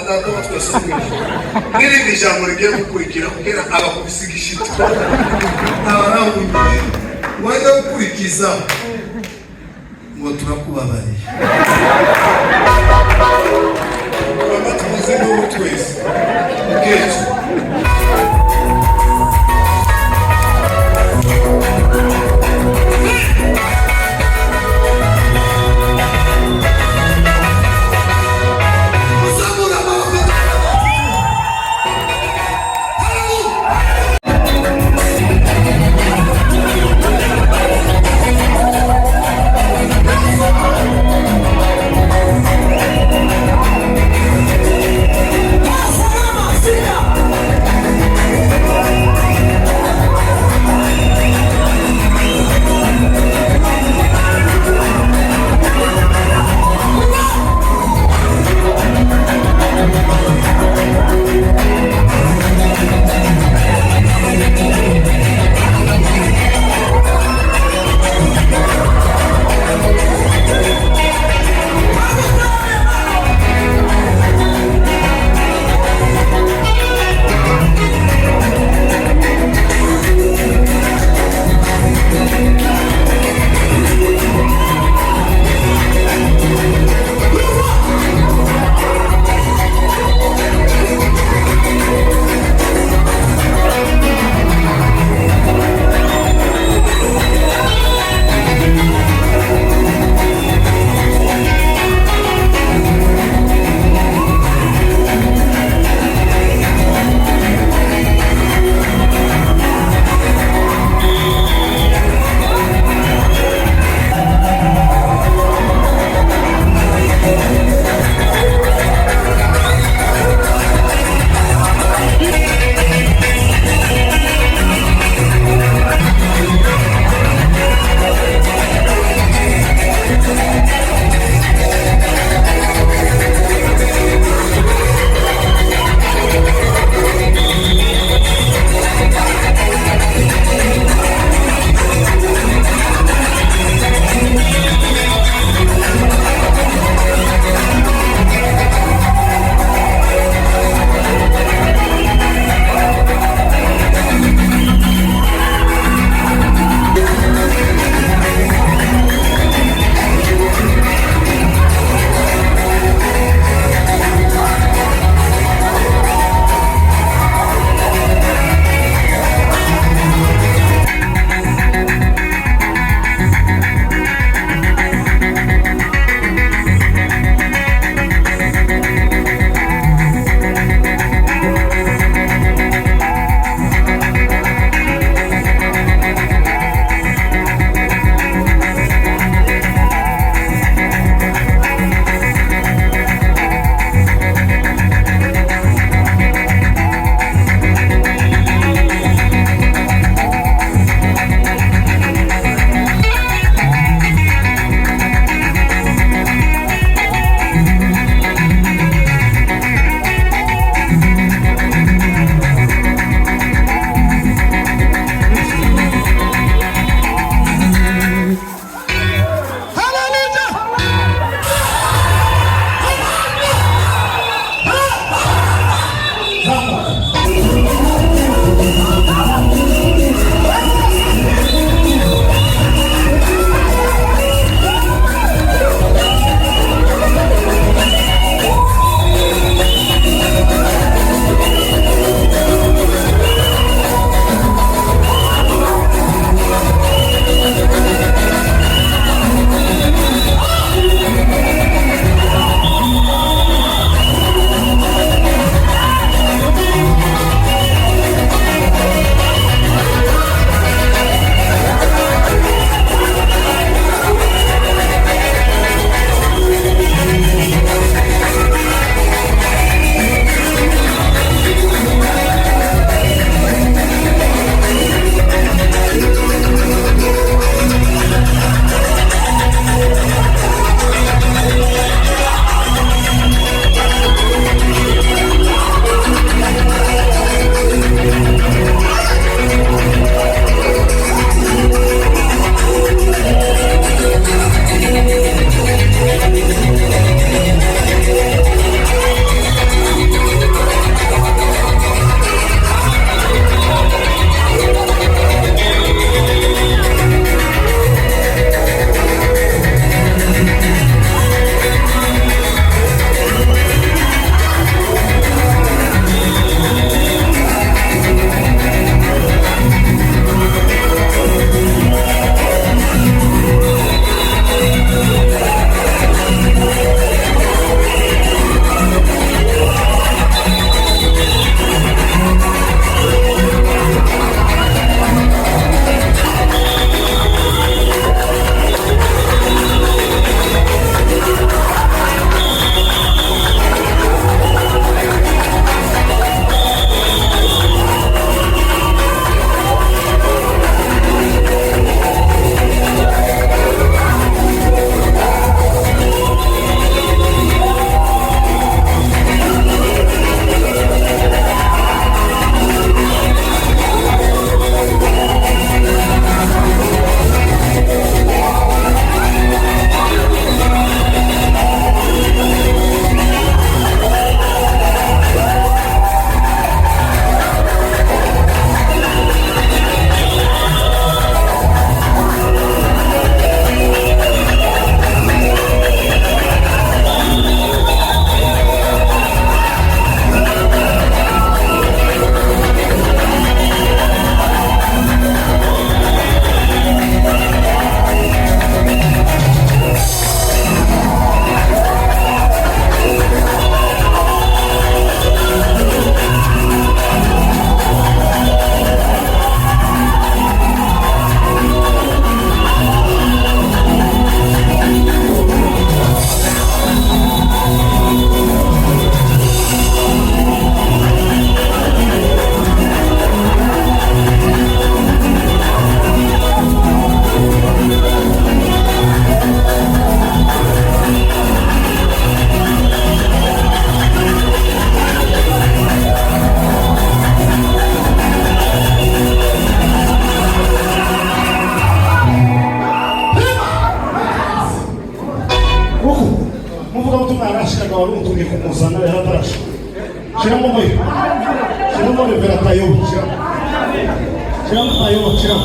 atandatu twasomye n'irindi jambo rigiye gukurikira kugira abakubise igishito n'abarawundi wajya gukurikiza ngo turakubabariye tumaze n'ubu twese ubwenge Yeah. Huku muvuga ubutumwa yarashikaga wari umutumye kumuzana yaratarashe. Shiramo moyo. Shiramo revera tayo. Shiramo tayo, shiramo.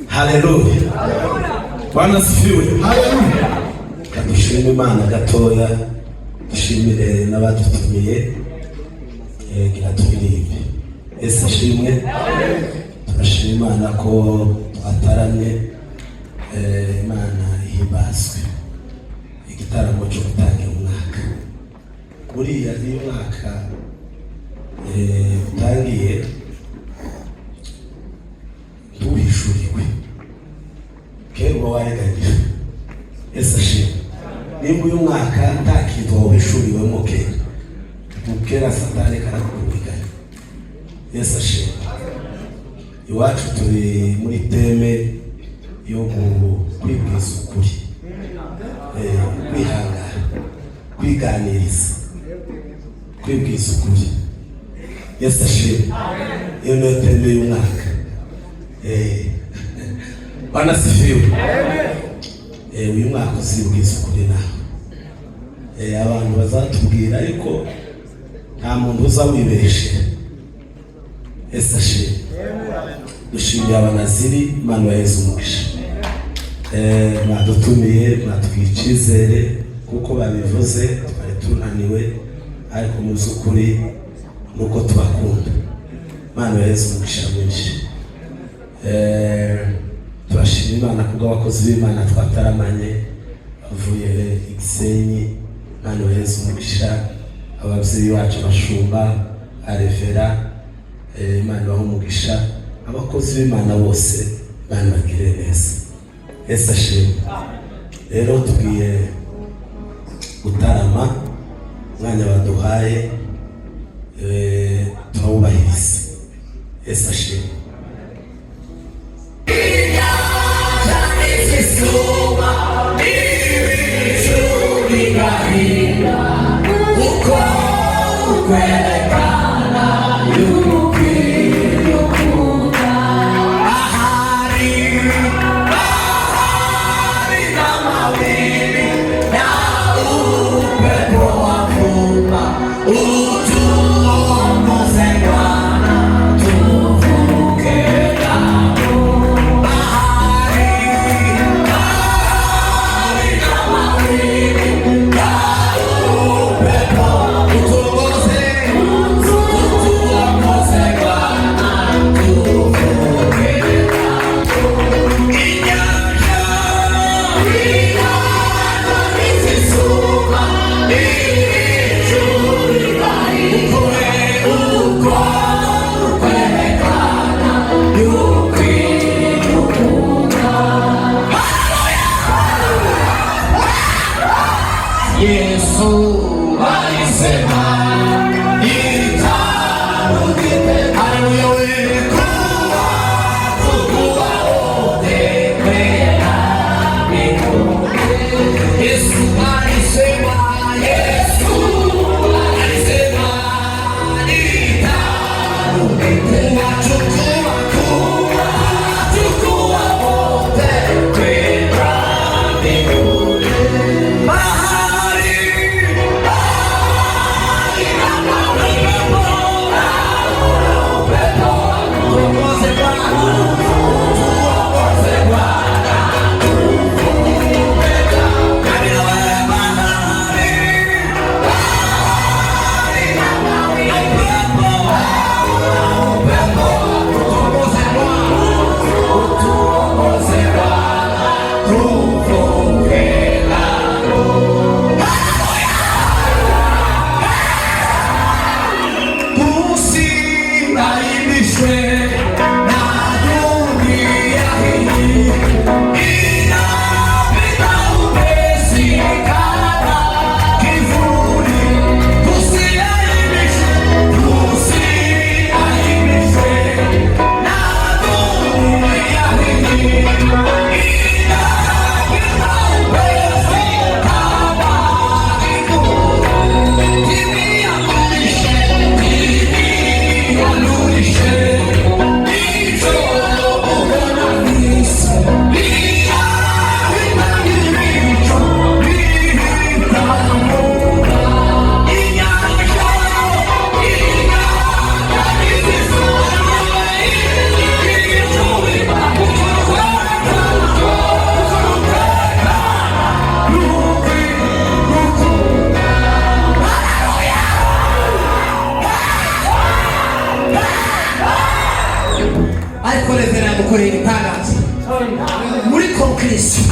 Haleluya. Bwana sifiwe. Haleluya. Dushimire Imana gatoya, dushimire n'abadutumiye gira turirimbe. Yesu ashimwe. Turashima Imana ko twataramye, Imana ihimbazwe. Igitaramo cyo gutangira umwaka. Buriya iyo umwaka utangiye duhishuriwe kero wareganyije. Yesu ashimwe. Nimba uyu mwaka nta kintu wahishuriwemo kera Satani karakuriganya. Yesu ashimwe. Iwacu turi muri teme yo kwibwiza ukuri, kwihangana, kwiganiriza, kwibwiza ukuri. Yesu ashimwe. Iyo niyo teme y'umwaka. Bwana sifiwe. Uyu mwaka uzibwiza ukuri nawe. Abantu bazatubwira ariko nta muntu uza wibeshe. Yesu ashimwe. Dushimiye abanaziri, Imana Yesu umugisha. Mwadutumiye, mwatwicizere kuko babivuze twari tunaniwe, ariko mu by'ukuri nuko tubakunda. Imana Yesu umugisha mwinshi. Turashima Imana kubw'abakozi b'Imana twataramanye bavuye Gisenyi. Imana Yesu umugisha. Ababyeyi bacu bashumba, arevera, Imana ibahe umugisha. Abakozi b'Imana bose Imana bagire neza. Yesu ashimwe. Rero tugiye gutarama, umwanya baduhaye turawubahiriza. Yesu ashimwe. Utuongoze Yesu alisema nitarudi tena. Haleluya, wewe kuwa tukua wote tena mbinguni. Yesu alisema, Yesu alisema nitarudi tena. Tukua wote tena mbinguni. Muri conclusion,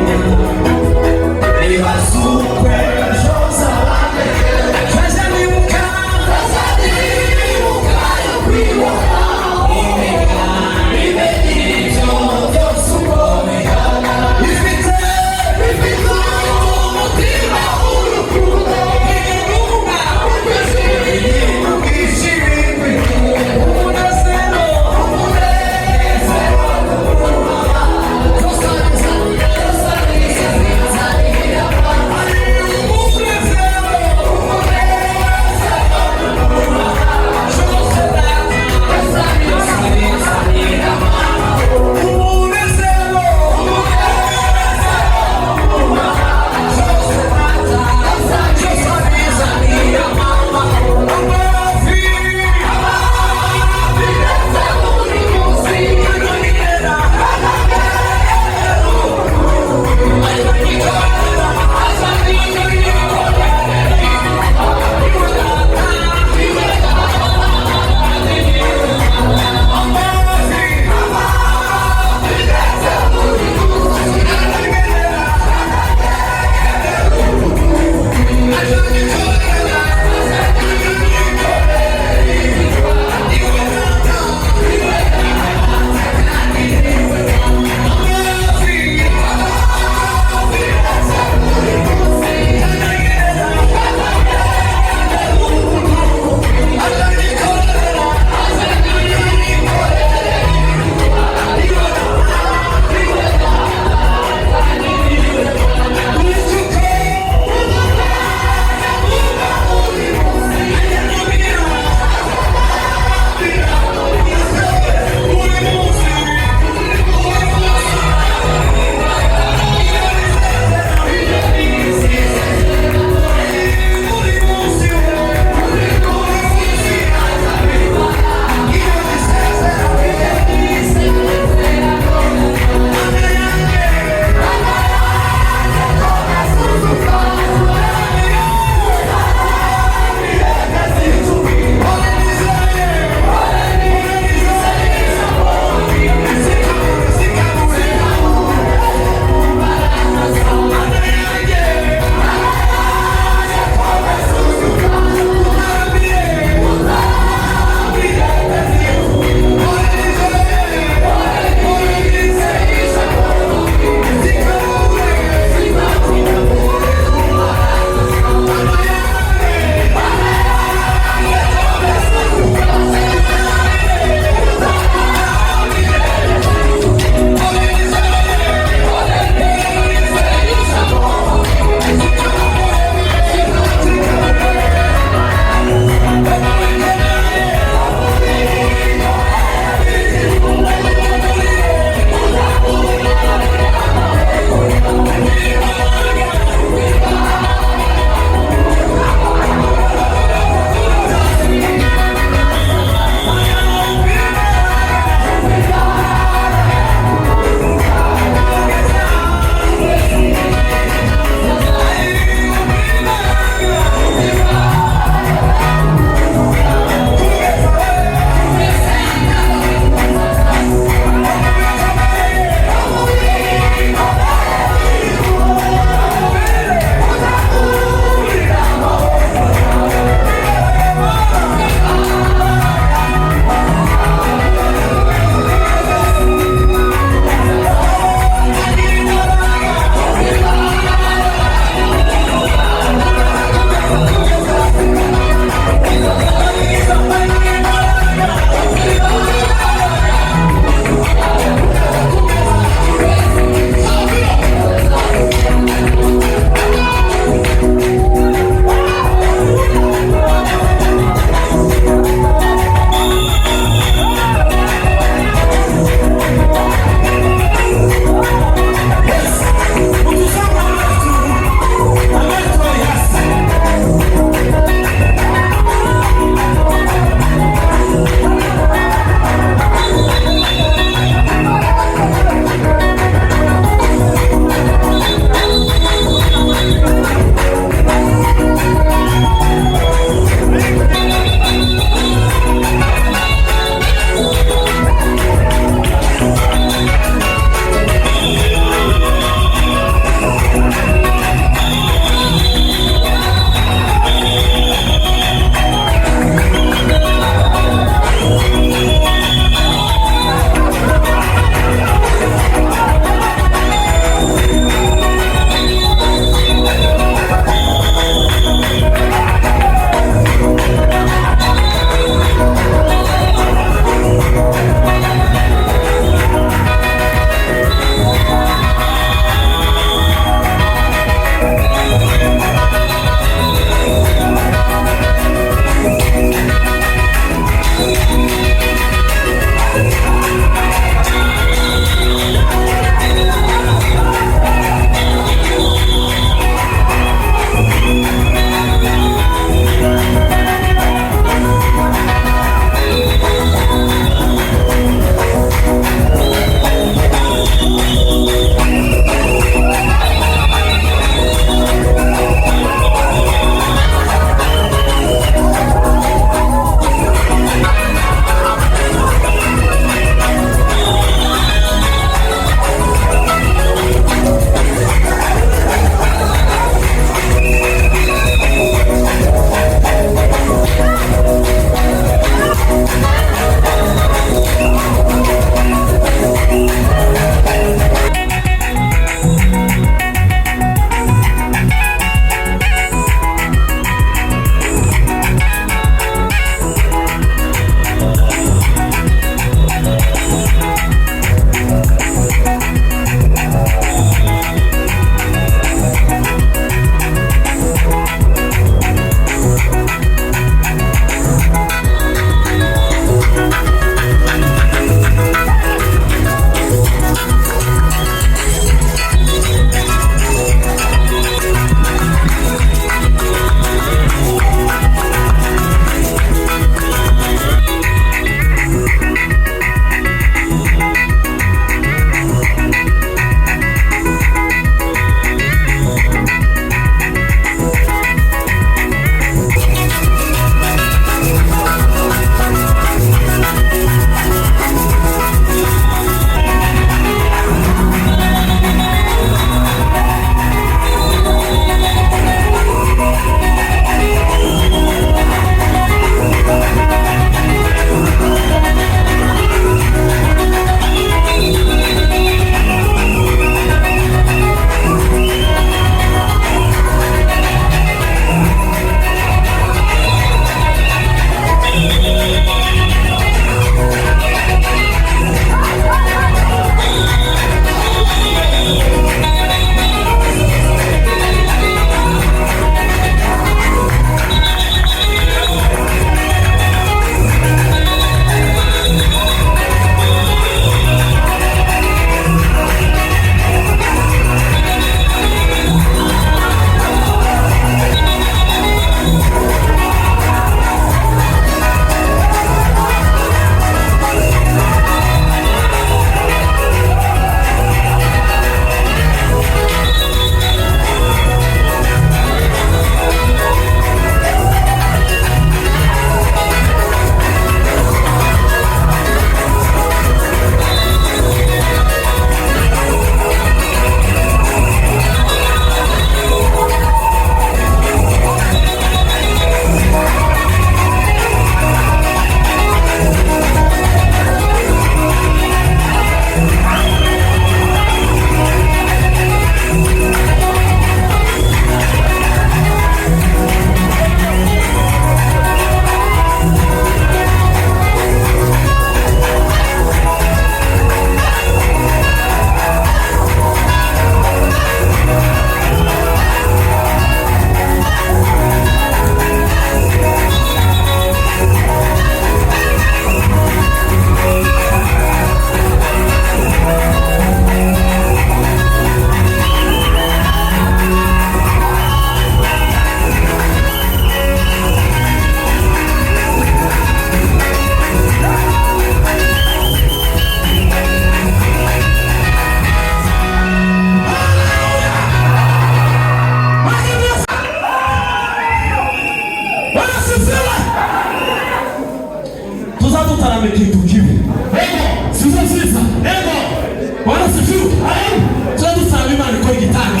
turadusaba Imana ikora igitanda.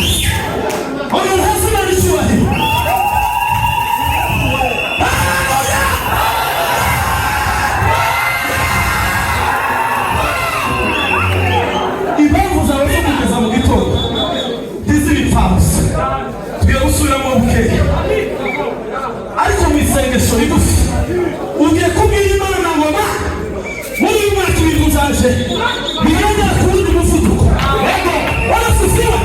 Oyo hasi Imana icyubahiro. Impamvu zawe zo kugeza mu gitondo ntizibipfapfa. Tugiye gusubiramo bukeya, ariko mu isengesho rigufi ugiye kubwira Imana ngo ma muri uyu mwaka ibintu uzaje bigendera ku wundi muvuduko. Yego, warasifiwe.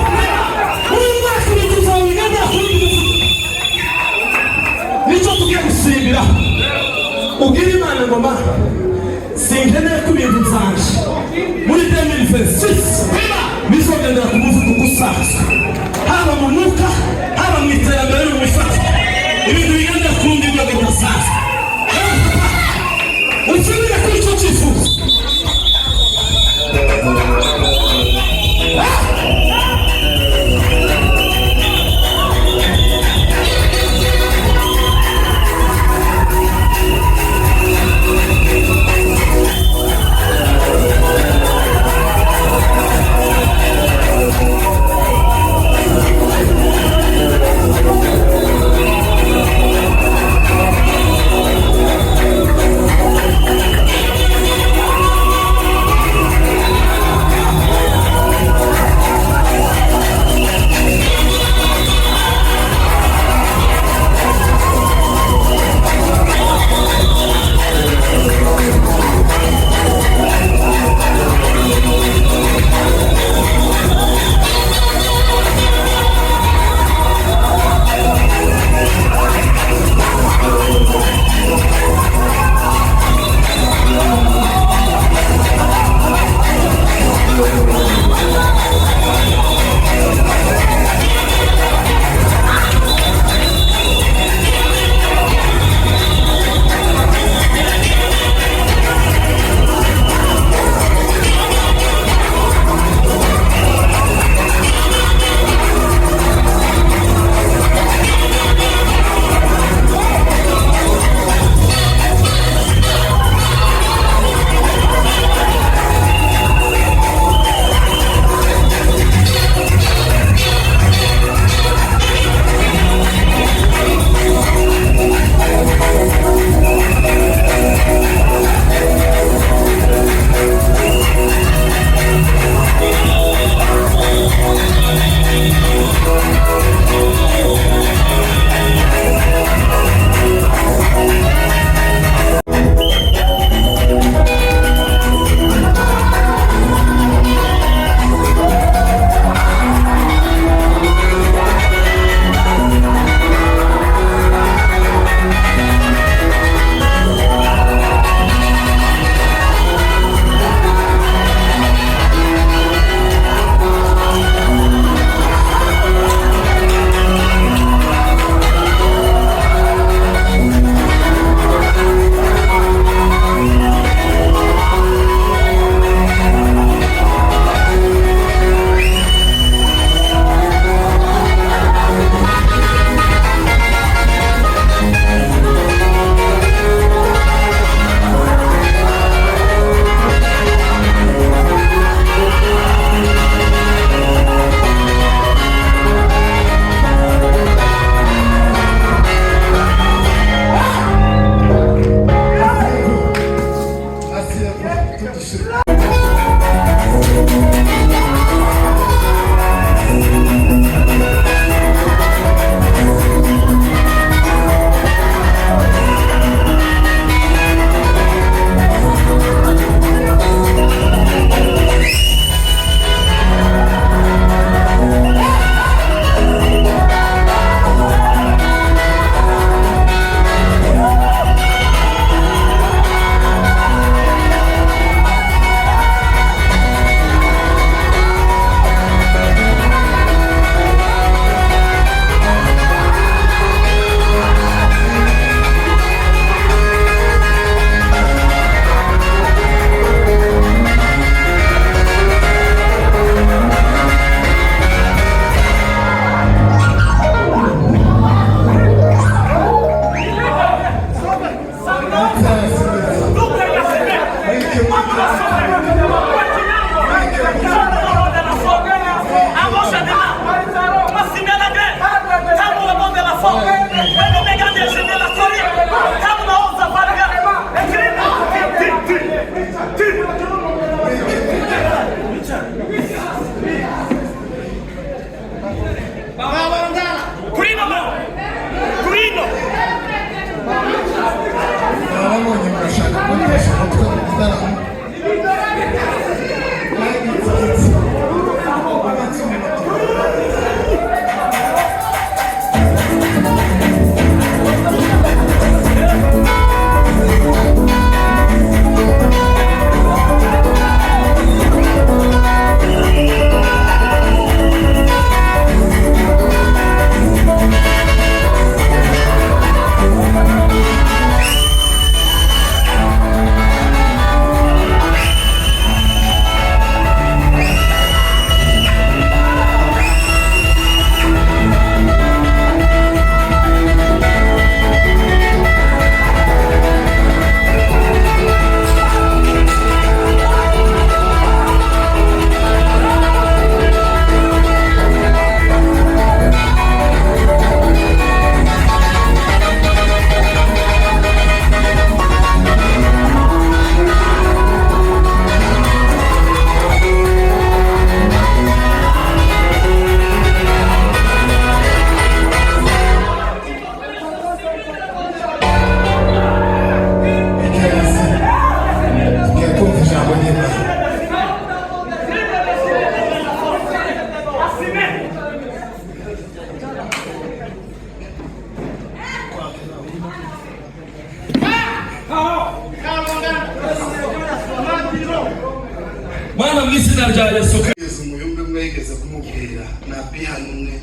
Mana mu izina rya Yesu Kristo. Umuyumbe mwegeze kumubwira na pihano umwe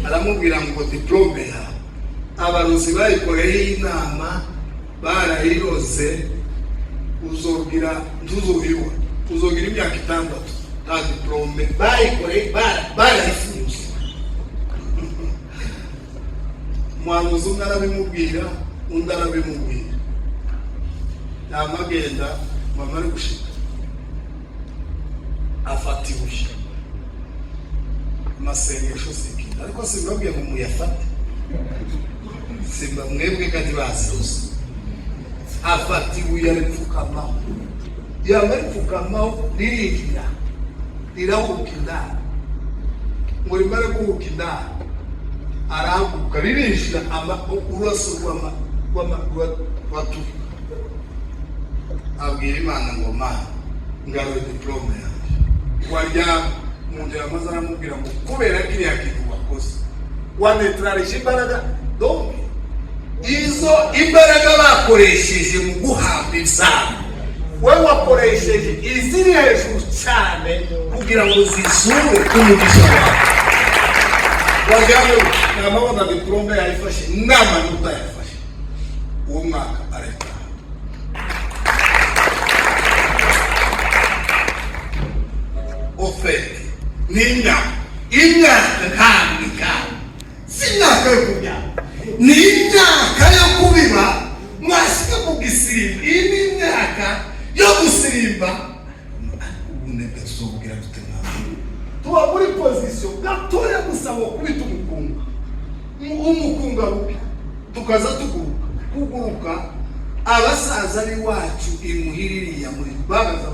aramubwira ngo diplome ya abaruzi bayikoreye inama barayirose uzogira ntuzobiwa uzogira imyaka 6 ta diplome bayikoreye barayifunze. Mwanuzi umwe arabimubwira undi arabimubwira namagenda mama ari gushika afatiwe masengesho sikira ariko simbabwiye ngo muyafate simba mwebwe kandi bazose afatiwe yaripfukamaho yamaripfukamaho liringira lirahukinda ngo rimare guhukinda araguka lirinjira uraso watu abwira Imana ngo Mana ngaro diplome yanjye warya umuntu yamaze aramubwira ngo kubera kiriya kintu wakoze wanetralisha imbaraga donc izo imbaraga bakoresheje mu guhamba ibyaha we wakoresheje iziri hejuru cyane kugira ngo zizure umugisha wawe. Wajyane namabona diplome yayifashe n'amanota yafashe uwo mwaka areka ofete imyaka kandi si imyaka yo kubya ni imyaka yo kubiba mwashika mu gisirimba. Iyi ni imyaka yo gusirimba. Ubunebwe tuzobwira dute nawe tuba muri position gatoya gusaba kubita umukunga rubi tukaza kuguruka abasaza ari wacu imuhiririya muri bagaza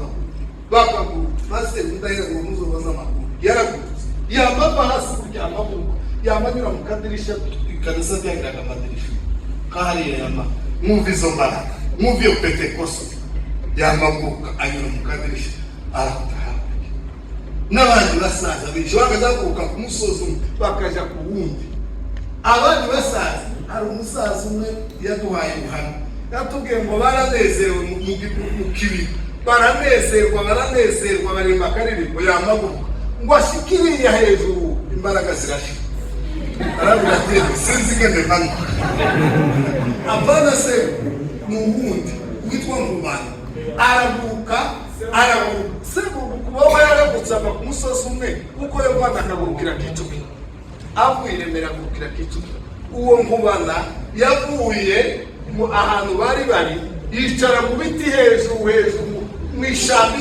bakaguruka base ndahira ngo muzobaza amakuru yaragurutse yamava hasi kurya amabuko yamanyura mu kadirisha ikanisa byagiraga amadirisha kahariya yama mwumva izo mbaraga mwumva iyo Pentekoste yamaguka anyura mu kadirisha arataha n'abandi basaza bishobora kuzaguruka ku musozi bakaja ku wundi. Abandi basaza hari umusaza umwe yaduhaye ubuhamya yatubwiye ngo baranezerewe mu kibi baranezerwa barimba akaririmbo yamaguka ngo ashikiriye hejuru imbaraga zirashira aravuga ati sinzi ngende hano apana se mu wundi witwa Ngubana araguka kuba yaragutse ava ku musozi umwe uko yavana akagurukira Kicuki avuye Remera agurukira Kicuki. Uwo Ngubana yavuye ahantu bari yicara mu biti hejuru mu ishambi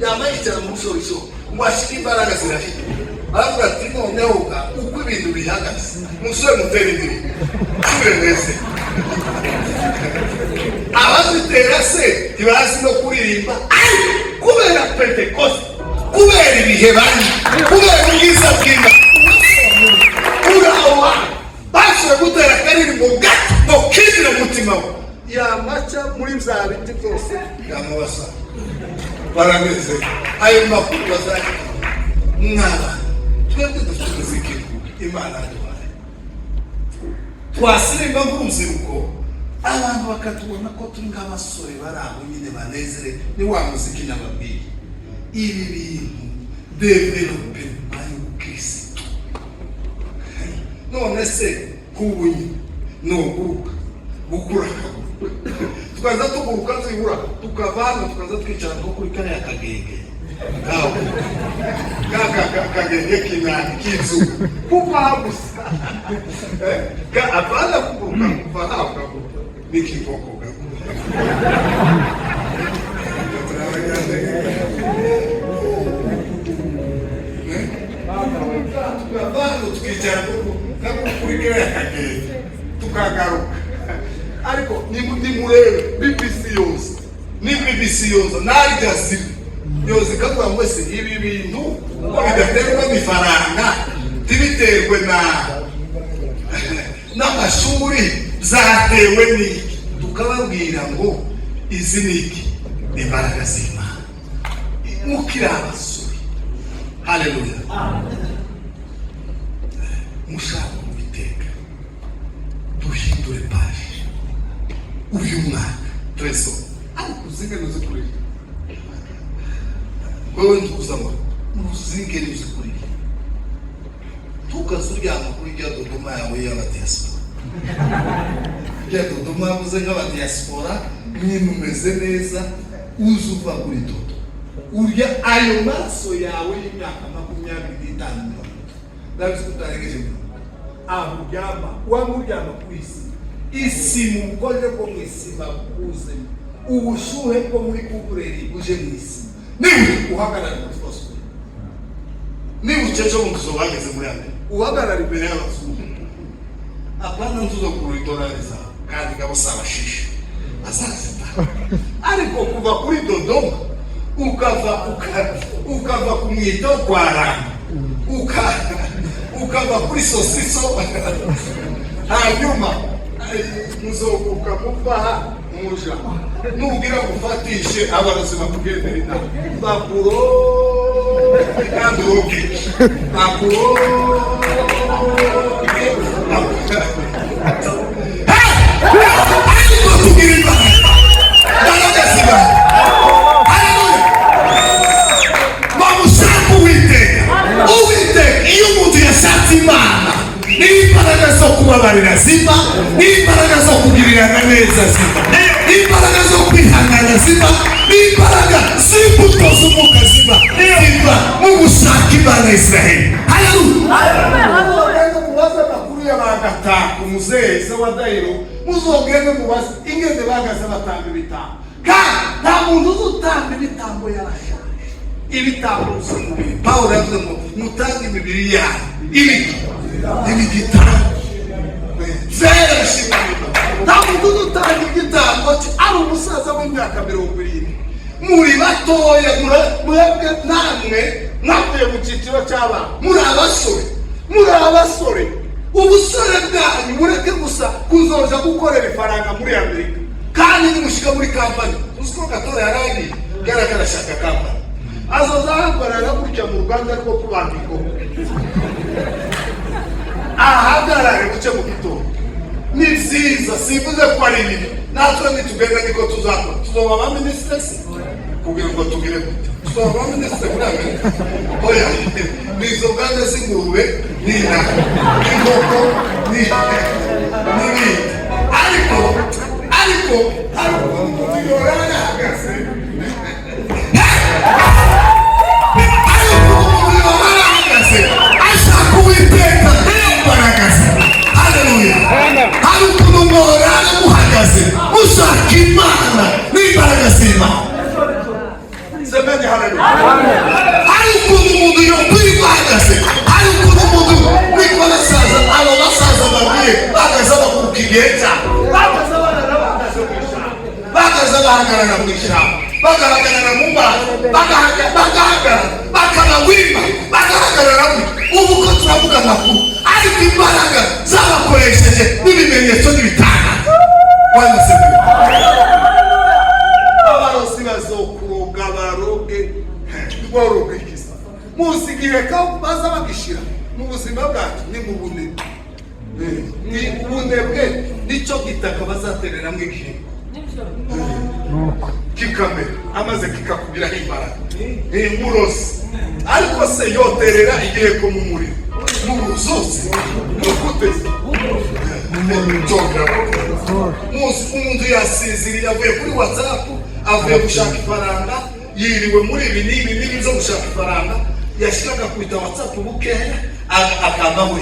yambaye yicara mu shorishori ngo ashike imbaraga zirafite. Aravuga ati noneho uko ibintu bihagaze musore mutera indirimbo sure neze abazitera se ntibazi no kuririmba kubera Pentekoste kubera ibihe bari kubera ubwiza bw'Imana urawa bashe gutera akaririmbo gato ngo kinjire mu mutima we yamaca muri bya biti byose yamubasa barameze ayo makuru bazaki mwaba twebwe dufite muziki Imana duhaye twasirimba nk'urubyiruko abantu bakatubona ko turi nk'abasore bari aho nyine banezere ni wa muziki nababwiye. Ibi bintu develope y'ubukristo none se kubunyi nuguruka gukura tukaza tuguruka twibura tukavana tukaza twicara nko kuri kariya kagenge kagenge kinani kizu kuva hagusa apana kuguruka kuva hagusa nikivoko tukavana tukicara kuri kariya kagenge tukagaruka. Ariko ni murebe BBC yose narya zibi yose kavuga ngo se ibi bintu ko bidaterwa n'ifaranga tibiterwe n'amashuri zatewe n'iki tukababwira ngo izi niki imbaraga z'Imana mukira abasore. Haleluya. Mushaka kubiteka duhindure paji uyu mwaka tweso ariko zingano zo kuri wewe ndikuzama muzingere uzikuri tukazuryama kuri rya Dodoma yawe y'abadiaspora rya Dodoma yavuze nk'abadiaspora mwene umeze neza uzuva kuri Dodo urya ayo maraso yawe y'imyaka 25 ndabizi kutaregeje amuryama wamuryama kwisi isi mukoje ko mwisima kuze ubushuhe ko muri kubureri buje mwisi niwe uhagarara mu twose niwe ucejo mu nzu bageze muri ane uhagarara imbere y'abazungu apana nzuzo kuridorariza kandi gabo sabashisha asazita ariko kuva kuri Dodoma ukava kumwito kwa Rama ukava kuri Sosiso hanyuma muzoguka muvaha muja nubwira gufatishe abarasima kugendera inama bakuro kanduke bakuro n'imbaraga zo kubabarira ziba, n'imbaraga zo kugirirana neza ziba, n'imbaraga zo kwihangana ziba, n'imbaraga z'imbuto z'umwuka ziba mu gushaka Imana Israheli. Haleluya! Mubaze amakuru y'abagataka umuzehe wa Dayiro muzogende mubaze ingende bagaze batanga ibitambo kandi nta muntu uzutanga ibitambo yarashaje ibitambo by'umubiri. Pawulo yavuze ngo mutange imibiri yanyu igitabo zera shimira nta muntu uzutanga igitambo ari umusaza w'imyaka 20 muri batoya mwebwe namwe mwavuye mu cyiciro cy'abana muri abasore ubusore bwanyu mureke gusa kuzoja gukorera ifaranga muri Amerika kandi nimushika muri kampani uziko gatora yaragiye garashaka kampani azozahagarara gutya mu Rwanda rwo kubandiko ahagarare guce mu gitondo ni vyiza simvuze ko ari bibi natwe nitugenda niko tuzakora tuzoba ba ministers kugira ngo tugire gute tuzoba ba ministers muri Amerika oya nizo ganda zingurube nina inkoko ni ariko yorana hagase ushaka Imana n'imbaraga z'Imana. Semeni haleluya. Hari ukuntu umuntu yokwibagaze, hari ukuntu umuntu wikonasaza abo basaza babwiye bagaza bakuruka igihe cyabo bagaza bahagarara mu ishyamba bagahagarara mu mbaraga bagahagarara bakanawima bagahagarara ubu ko turavuga amakuru ariko imbaraga zabakoresheje n'ibimenyetso n'ibitanga abarozi bazokuroga baroge boroge ikisa musigire ko baza bagishira mu buzima bwacu ni mu bunebwe ni ubunebwe nicyo gitaka bazaterera mu igihe kikamera amaze kikakubiraho imbaraga murozi ariko se yoterera igihe ko mu muriro mu zose no kuteza umuntu yasiziriye avuye kuri WhatsApp avuye gushaka ifaranga yiriwe muri ibi n'ibi byo gushaka ifaranga yashikaga kwita WhatsApp bukeya akavaho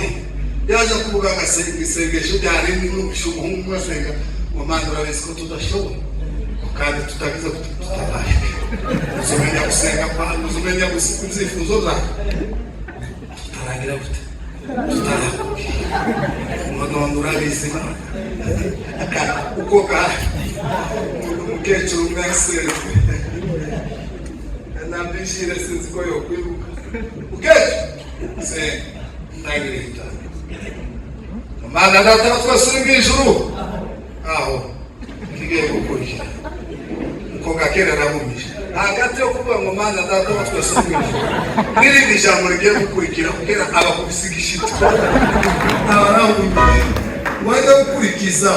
yaje kuvuga agasengesho byari n'ubushumu umusenga ngo Mana urabizi ko tudashobora kandi tutagize tutabaye uzumenya gusenga kwa uzumenya gusifuzo zawe tutarangira gute umuntu urabizi uko umukecuru mwese nambishire sinzi ko yokwibuka ukecuru se ntagire itanu Mana data twasuri mw'ijuru aho kigiye gukurikira uko gakera nabumisha hagati yo kuvuga ngo Mana data twasuri mw'ijuru n'irindi jambo rigiye gukurikira kugera abakubisigishita wajya gukurikiza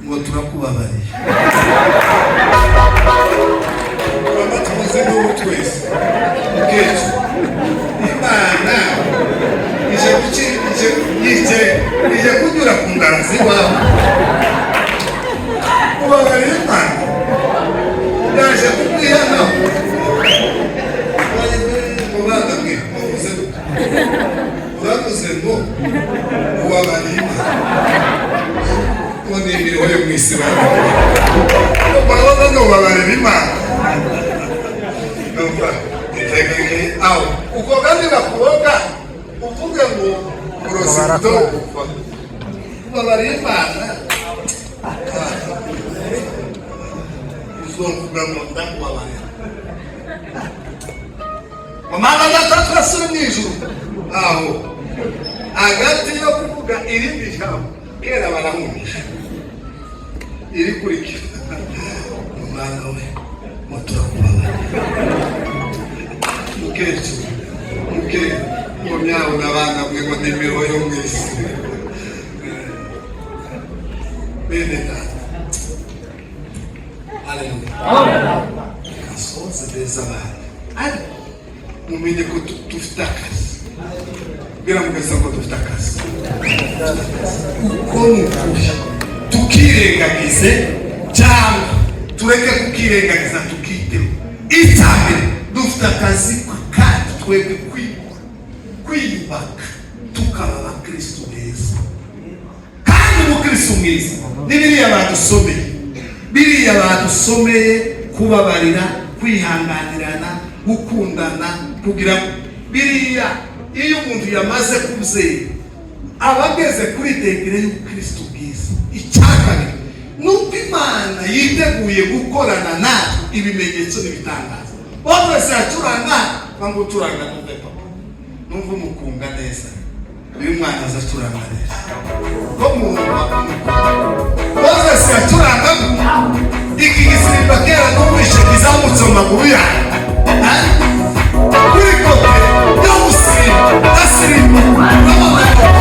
ngo turakubabariye tuvuze n'ubu twese kenshi imana ije kunyura ku ngarazi iwawe ubabarira imana yaje kukwihanaho mubana mwe uravuze ngo ubabarira imana uwo ni imirimo yo mu isi urabona ubabarira imana aho uko kandi bakuroga uvuge ngo urosito ubabarira imana uzomvuga ngo ndakubabarira amana gatatu asura mu ijuru aho hagati yo kuvuga irindi jambo kera barahumisha iri kurikira umwana we muturakubabarira mukecuru mumyawe n'abana mwe ngo n'imiho yo mu isi bene data haleluya kasoza neza abantu ariko mumenye ko dufite akazi bwira mugasa ngo dufite akazi uko nukuri tukirengagize cyangwa tureke kukirengagiza tukiteho icyambere dufite akazi kandi twebwe kwiyubaka tukaba abakristo beza kandi umukristo mwiza ni biriya badusomeye kubabarira kwihanganirana gukundana kugira biriya iyo umuntu yamaze kubuzera aba ageze kuri degere y'ubukristo bwiza icyakabiri nuko imana yiteguye gukorana natwe ibimenyetso n'ibitangaza bose yacuranga ngo ucuranga numve papa numve umukunga neza uyu mwana aza acuranga neza ko bose yacuranga iki gisimba kera numvishe kizamutse mu maguru yawe kuri kote yo gusimba asimba n'amaboko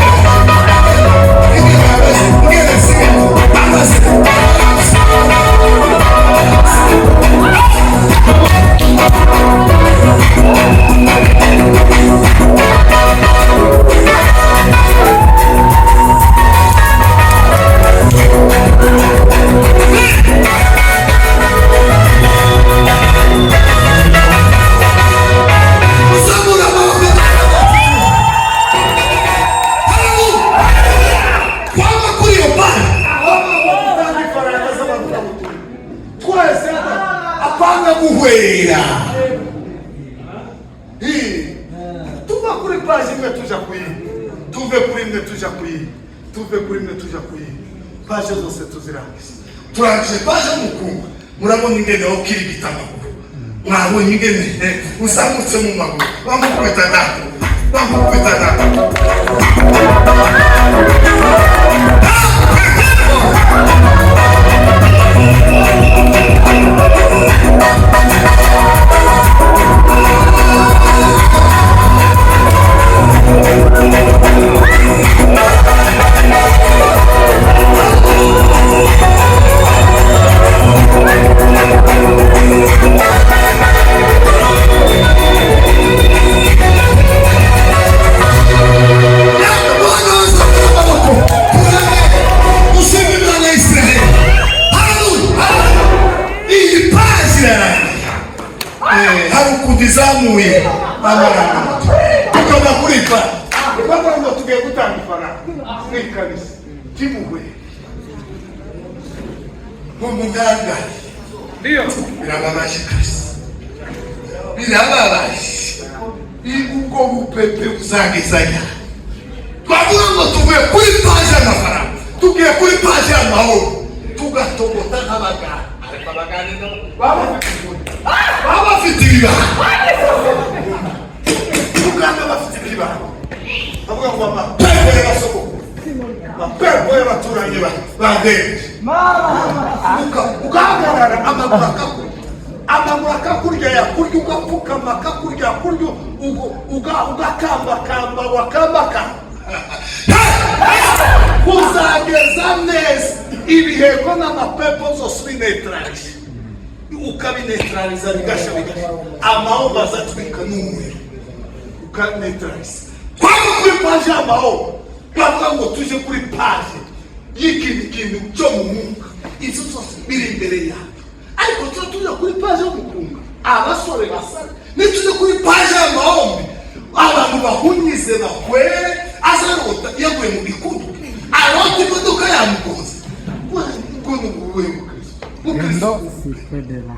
paje zose tuzirangiza turangije paje mukunga murabona ingene aho kirigita amaguru mwabonye ingene uzamutse mu maguru bamukubita data harukudizamuye amaranga tukaba kuripa baba ngo tugiye gutanga ifaranga mwikabisa kimuwe mumuganga ndio birababaje kabisa birababaje ibuko bupepe uzagezanya twavuga ngo tugiye kuri paje amafaranga tugiye kuri paje amahoro tugatogota nk'abaganga ariko abaganga baba bafite ibibara uganda bafite ibibara avuga ngo amapepo y'abasoko amapepo y'abaturage badenje ugahagarara amaguru akakurya yakurya ugapfukama akakurya yakurya ugakambakamba wakambaka kuzageza neza ibiheko n'amapepo zose binetranje ukabinetraliza bigasha amaomba azatwika n'umwe ukabinetraliza kwanga kuri paje y'amaomba bavuga ngo tuje kuri paje y'ikindi kintu cyo mu mwuka izo zose biri imbere yawe ariko tuje kuri paje y'umukunga abasore basara nituje kuri paje y'amaomba abantu bahunyize bakwere azarota yaguye mu bikudu arota imodoka yamugonze ngo n'ubuwe mu Kristo Endo si fue de la